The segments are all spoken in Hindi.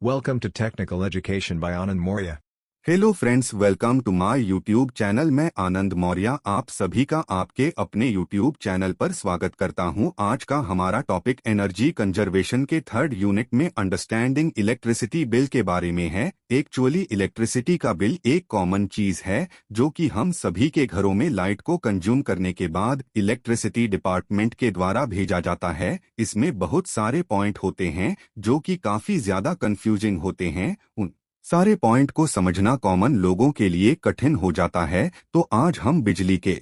Welcome to Technical Education by Anand Maurya. Hello friends, welcome to my YouTube channel. मैं आनंद मौर्य आप सभी का आपके अपने यूट्यूब चैनल पर स्वागत करता हूं। आज का हमारा टॉपिक एनर्जी कंजर्वेशन के थर्ड यूनिट में अंडरस्टैंडिंग इलेक्ट्रिसिटी बिल के बारे में है। एक्चुअली इलेक्ट्रिसिटी का बिल एक कॉमन चीज है जो कि हम सभी के घरों में लाइट को कंज्यूम करने के बाद इलेक्ट्रिसिटी डिपार्टमेंट के द्वारा भेजा जाता है। इसमें बहुत सारे पॉइंट होते हैं जो कि काफी ज्यादा कंफ्यूजिंग होते हैं। उन सारे पॉइंट को समझना कॉमन लोगों के लिए कठिन हो जाता है। तो आज हम बिजली के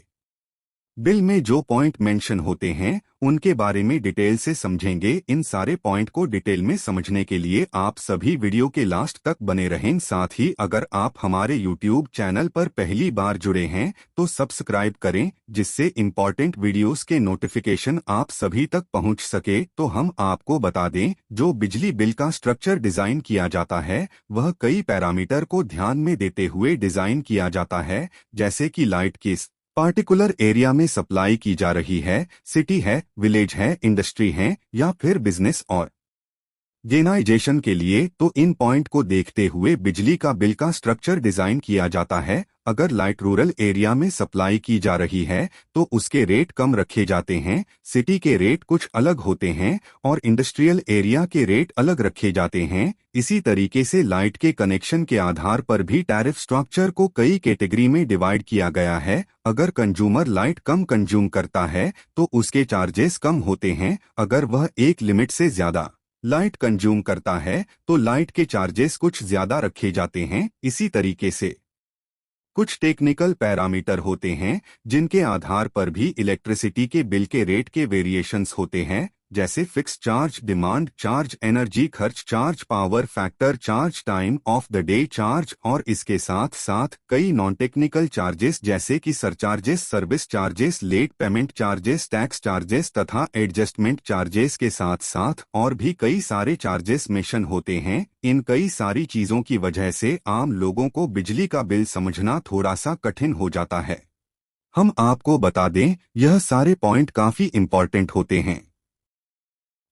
बिल में जो पॉइंट मेंशन होते हैं उनके बारे में डिटेल से समझेंगे। इन सारे पॉइंट को डिटेल में समझने के लिए आप सभी वीडियो के लास्ट तक बने रहें। साथ ही अगर आप हमारे यूट्यूब चैनल पर पहली बार जुड़े हैं तो सब्सक्राइब करें, जिससे इम्पोर्टेंट वीडियोस के नोटिफिकेशन आप सभी तक पहुंच सके। तो हम आपको बता दें, जो बिजली बिल का स्ट्रक्चर डिजाइन किया जाता है वह कई पैरामीटर को ध्यान में देते हुए डिजाइन किया जाता है, जैसे कि लाइट किस पार्टिकुलर एरिया में सप्लाई की जा रही है, सिटी है, विलेज है, इंडस्ट्री है या फिर बिजनेस और जेनाइजेशन के लिए। तो इन पॉइंट को देखते हुए बिजली का बिल का स्ट्रक्चर डिजाइन किया जाता है। अगर लाइट रूरल एरिया में सप्लाई की जा रही है तो उसके रेट कम रखे जाते हैं, सिटी के रेट कुछ अलग होते हैं और इंडस्ट्रियल एरिया के रेट अलग रखे जाते हैं। इसी तरीके से लाइट के कनेक्शन के आधार पर भी टैरिफ स्ट्रक्चर को कई कैटेगरी में डिवाइड किया गया है। अगर कंज्यूमर लाइट कम कंज्यूम करता है तो उसके चार्जेस कम होते हैं। अगर वह एक लिमिट से ज्यादा लाइट कंज्यूम करता है तो लाइट के चार्जेस कुछ ज्यादा रखे जाते हैं। इसी तरीके से कुछ टेक्निकल पैरामीटर होते हैं जिनके आधार पर भी इलेक्ट्रिसिटी के बिल के रेट के वेरिएशंस होते हैं, जैसे fix charge, demand charge, energy खर्च charge, power factor charge, time of the day charge और इसके साथ साथ कई नॉन टेक्निकल चार्जेस जैसे कि surcharges, service charges, late payment charges, tax charges तथा एडजस्टमेंट चार्जेस के साथ साथ और भी कई सारे चार्जेस मेंशन होते हैं। इन कई सारी चीजों की वजह से आम लोगों को बिजली का बिल समझना थोड़ा सा कठिन हो जाता है। हम आपको बता दें, यह सारे पॉइंट काफी इंपॉर्टेंट होते हैं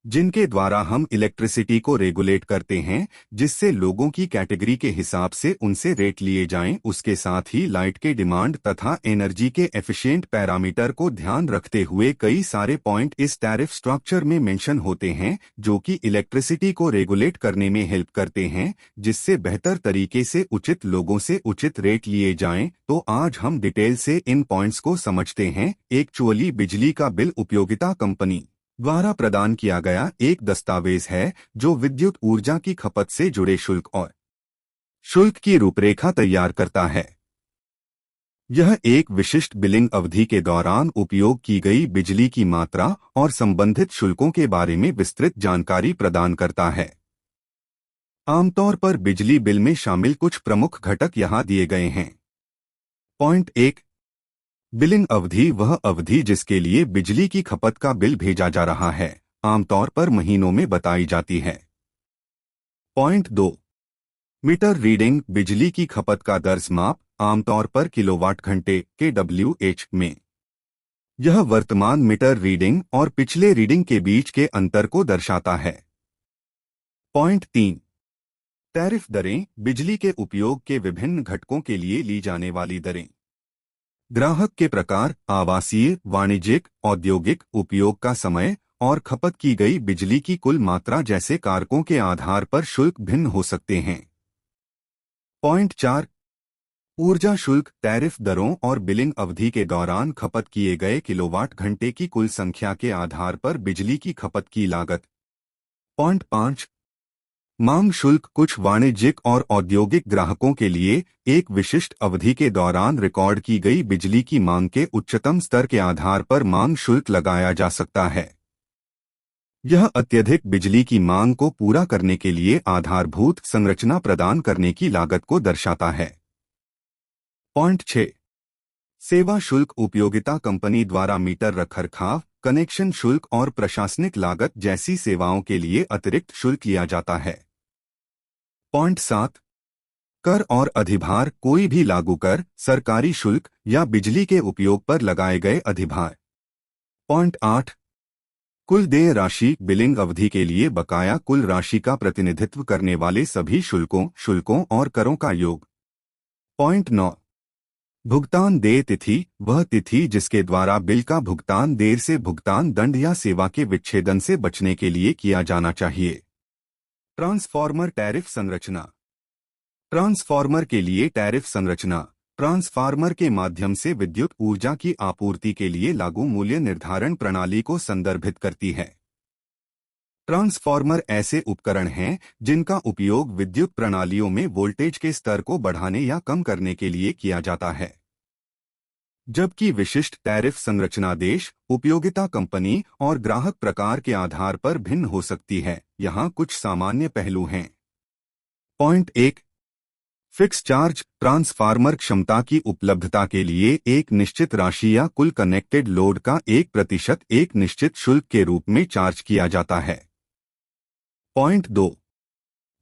जिनके द्वारा हम इलेक्ट्रिसिटी को रेगुलेट करते हैं, जिससे लोगों की कैटेगरी के हिसाब से उनसे रेट लिए जाएं। उसके साथ ही लाइट के डिमांड तथा एनर्जी के एफिशिएंट पैरामीटर को ध्यान रखते हुए कई सारे पॉइंट इस टैरिफ स्ट्रक्चर में मेंशन होते हैं जो कि इलेक्ट्रिसिटी को रेगुलेट करने में हेल्प करते हैं, जिससे बेहतर तरीके से उचित लोगों से उचित रेट लिए जाएं। तो आज हम डिटेल से इन पॉइंट्स को समझते हैं। एक्चुअली बिजली का बिल उपयोगिता कंपनी द्वारा प्रदान किया गया एक दस्तावेज है जो विद्युत ऊर्जा की खपत से जुड़े शुल्क और शुल्क की रूपरेखा तैयार करता है। यह एक विशिष्ट बिलिंग अवधि के दौरान उपयोग की गई बिजली की मात्रा और संबंधित शुल्कों के बारे में विस्तृत जानकारी प्रदान करता है। आमतौर पर बिजली बिल में शामिल कुछ प्रमुख घटक यहाँ दिए गए हैं। पॉइंट 1, बिलिंग अवधि वह अवधि जिसके लिए बिजली की खपत का बिल भेजा जा रहा है, आमतौर पर महीनों में बताई जाती है। पॉइंट 2, मीटर रीडिंग बिजली की खपत का दर्ज माप, आमतौर पर किलोवाट घंटे kWh में। यह वर्तमान मीटर रीडिंग और पिछले रीडिंग के बीच के अंतर को दर्शाता है। पॉइंट 3, टैरिफ दरें बिजली के उपयोग के विभिन्न घटकों के लिए ली जाने वाली दरें। ग्राहक के प्रकार, आवासीय, वाणिज्यिक, औद्योगिक उपयोग का समय और खपत की गई बिजली की कुल मात्रा जैसे कारकों के आधार पर शुल्क भिन्न हो सकते हैं। पॉइंट 4, ऊर्जा शुल्क टैरिफ दरों और बिलिंग अवधि के दौरान खपत किए गए किलोवाट घंटे की कुल संख्या के आधार पर बिजली की खपत की लागत। पॉइंट 5, मांग शुल्क कुछ वाणिज्यिक और औद्योगिक ग्राहकों के लिए एक विशिष्ट अवधि के दौरान रिकॉर्ड की गई बिजली की मांग के उच्चतम स्तर के आधार पर मांग शुल्क लगाया जा सकता है। यह अत्यधिक बिजली की मांग को पूरा करने के लिए आधारभूत संरचना प्रदान करने की लागत को दर्शाता है। पॉइंट 6, सेवा शुल्क उपयोगिता कंपनी द्वारा मीटर रखरखाव, कनेक्शन शुल्क और प्रशासनिक लागत जैसी सेवाओं के लिए अतिरिक्त शुल्क लिया जाता है। पॉइंट 7, कर और अधिभार कोई भी लागू कर, सरकारी शुल्क या बिजली के उपयोग पर लगाए गए अधिभार। पॉइंट 8, कुल देय राशि बिलिंग अवधि के लिए बकाया कुल राशि का प्रतिनिधित्व करने वाले सभी शुल्कों और करों का योग। पॉइंट 9। भुगतान देय तिथि वह तिथि जिसके द्वारा बिल का भुगतान देर से भुगतान दंड या सेवा के विच्छेदन से बचने के लिए किया जाना चाहिए। ट्रांसफॉर्मर टैरिफ संरचना। ट्रांसफॉर्मर के लिए टैरिफ संरचना ट्रांसफार्मर के माध्यम से विद्युत ऊर्जा की आपूर्ति के लिए लागू मूल्य निर्धारण प्रणाली को संदर्भित करती है। ट्रांसफॉर्मर ऐसे उपकरण हैं जिनका उपयोग विद्युत प्रणालियों में वोल्टेज के स्तर को बढ़ाने या कम करने के लिए किया जाता है। जबकि विशिष्ट टैरिफ संरचना देश, उपयोगिता कंपनी और ग्राहक प्रकार के आधार पर भिन्न हो सकती है। यहाँ कुछ सामान्य पहलू हैं। पॉइंट 1। फिक्स चार्ज ट्रांसफार्मर क्षमता की उपलब्धता के लिए एक निश्चित राशि या कुल कनेक्टेड लोड का 1% एक निश्चित शुल्क के रूप में चार्ज किया जाता है। पॉइंट 2।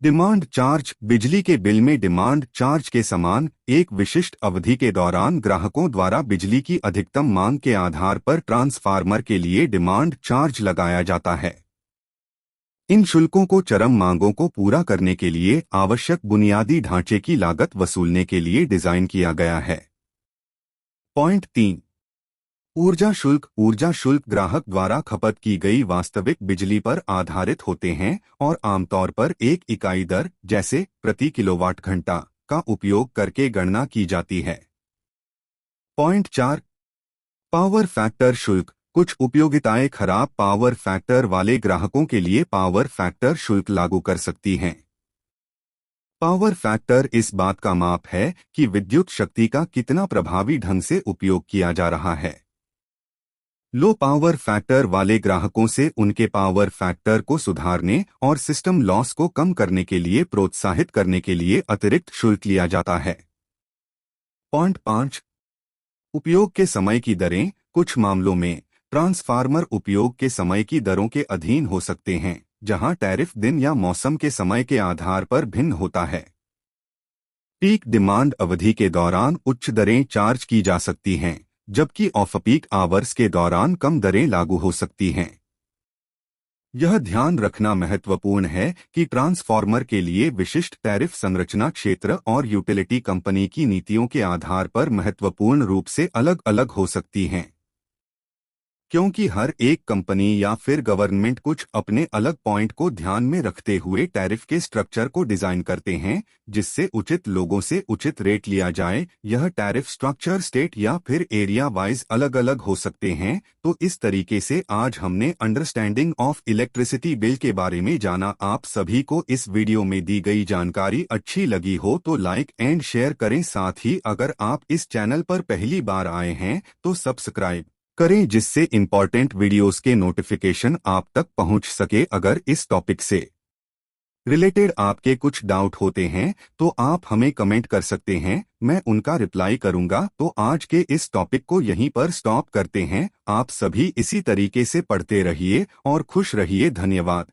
डिमांड चार्ज बिजली के बिल में डिमांड चार्ज के समान एक विशिष्ट अवधि के दौरान ग्राहकों द्वारा बिजली की अधिकतम मांग के आधार पर ट्रांसफार्मर के लिए डिमांड चार्ज लगाया जाता है। इन शुल्कों को चरम मांगों को पूरा करने के लिए आवश्यक बुनियादी ढांचे की लागत वसूलने के लिए डिजाइन किया गया है। पॉइंट 3। ऊर्जा शुल्क ग्राहक द्वारा खपत की गई वास्तविक बिजली पर आधारित होते हैं और आमतौर पर एक इकाई दर जैसे प्रति किलोवाट घंटा का उपयोग करके गणना की जाती है। पॉइंट 4। पावर फैक्टर शुल्क कुछ उपयोगिताएं खराब पावर फैक्टर वाले ग्राहकों के लिए पावर फैक्टर शुल्क लागू कर सकती हैं। पावर फैक्टर इस बात का माप है कि विद्युत शक्ति का कितना प्रभावी ढंग से उपयोग किया जा रहा है। लो पावर फैक्टर वाले ग्राहकों से उनके पावर फैक्टर को सुधारने और सिस्टम लॉस को कम करने के लिए प्रोत्साहित करने के लिए अतिरिक्त शुल्क लिया जाता है। पॉइंट 5। उपयोग के समय की दरें कुछ मामलों में ट्रांसफार्मर उपयोग के समय की दरों के अधीन हो सकते हैं, जहां टैरिफ दिन या मौसम के समय के आधार पर भिन्न होता है। पीक डिमांड अवधि के दौरान उच्च दरें चार्ज की जा सकती हैं, जबकि ऑफ पीक आवर्स के दौरान कम दरें लागू हो सकती हैं। यह ध्यान रखना महत्वपूर्ण है कि ट्रांसफार्मर के लिए विशिष्ट टैरिफ संरचना क्षेत्र और यूटिलिटी कंपनी की नीतियों के आधार पर महत्वपूर्ण रूप से अलग अलग हो सकती हैं, क्योंकि हर एक कंपनी या फिर गवर्नमेंट कुछ अपने अलग पॉइंट को ध्यान में रखते हुए टैरिफ के स्ट्रक्चर को डिजाइन करते हैं, जिससे उचित लोगों से उचित रेट लिया जाए। यह टैरिफ स्ट्रक्चर स्टेट या फिर एरिया वाइज अलग अलग हो सकते हैं। तो इस तरीके से आज हमने अंडरस्टैंडिंग ऑफ इलेक्ट्रिसिटी बिल के बारे में जाना। आप सभी को इस वीडियो में दी गई जानकारी अच्छी लगी हो तो लाइक एंड शेयर करें। साथ ही अगर आप इस चैनल पर पहली बार आए हैं तो सब्सक्राइब करें, जिससे इंपॉर्टेंट वीडियोस के नोटिफिकेशन आप तक पहुंच सके। अगर इस टॉपिक से रिलेटेड आपके कुछ डाउट होते हैं तो आप हमें कमेंट कर सकते हैं, मैं उनका रिप्लाई करूंगा। तो आज के इस टॉपिक को यहीं पर स्टॉप करते हैं। आप सभी इसी तरीके से पढ़ते रहिए और खुश रहिए। धन्यवाद।